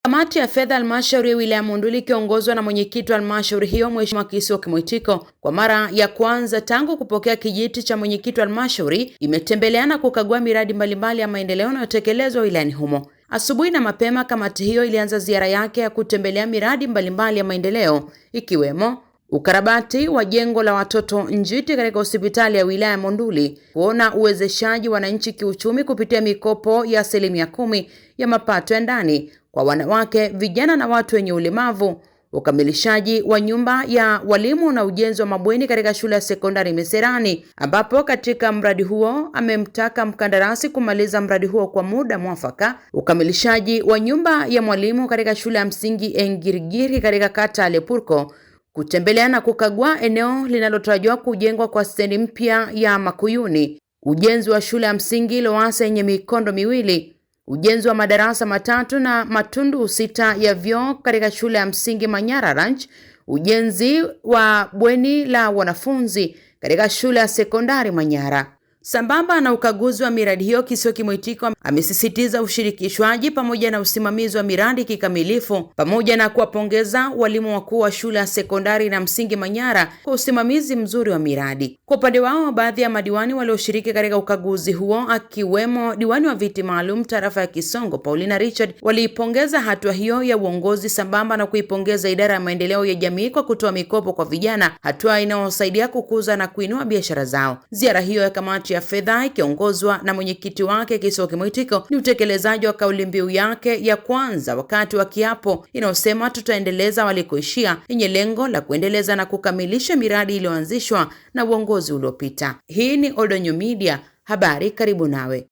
Kamati ya fedha halmashauri ya wilaya Monduli ikiongozwa na mwenyekiti wa halmashauri hiyo Mheshimiwa Kisoki Mwitiko, kwa mara ya kwanza tangu kupokea kijiti cha mwenyekiti wa halmashauri imetembeleana kukagua miradi mbalimbali ya maendeleo inayotekelezwa wilayani humo. Asubuhi na mapema, kamati hiyo ilianza ziara yake ya kutembelea miradi mbalimbali ya maendeleo ikiwemo ukarabati wa jengo la watoto njiti katika hospitali ya wilaya Monduli, kuona uwezeshaji wananchi kiuchumi kupitia mikopo ya 10% ya mapato ya ndani kwa wanawake, vijana na watu wenye ulemavu, ukamilishaji wa nyumba ya walimu na ujenzi wa mabweni katika shule ya sekondari Meserani, ambapo katika mradi huo amemtaka mkandarasi kumaliza mradi huo kwa muda mwafaka, ukamilishaji wa nyumba ya mwalimu katika shule ya msingi Engirigiri katika kata ya Lepurko, kutembelea na kukagua eneo linalotarajiwa kujengwa kwa stendi mpya ya Makuyuni, ujenzi wa shule ya msingi Lowassa yenye mikondo miwili, ujenzi wa madarasa 3 na matundu 6 ya vyoo katika shule ya msingi Manyara Ranch, ujenzi wa bweni la wanafunzi katika shule ya sekondari Manyara. Sambamba na ukaguzi wa miradi hiyo, Kisoki Mwitiko amesisitiza ushirikishwaji pamoja na usimamizi wa miradi kikamilifu, pamoja na kuwapongeza walimu wakuu wa shule ya sekondari na msingi Manyara kwa usimamizi mzuri wa miradi. Kwa upande wao, baadhi ya madiwani walioshiriki katika ukaguzi huo, akiwemo diwani wa viti maalum tarafa ya Kisongo Paulina Richard, waliipongeza hatua hiyo ya uongozi sambamba na kuipongeza idara ya maendeleo ya jamii kwa kutoa mikopo kwa vijana, hatua inayosaidia kukuza na kuinua biashara zao. Ziara hiyo ya kamati ya fedha ikiongozwa na mwenyekiti wake Kisoki Mwitiko ni utekelezaji wa kauli mbiu yake ya kwanza wakati wa kiapo inayosema tutaendeleza walikoishia, yenye lengo la kuendeleza na kukamilisha miradi iliyoanzishwa na uongozi uliopita. Hii ni Oldonyo Media, habari karibu nawe.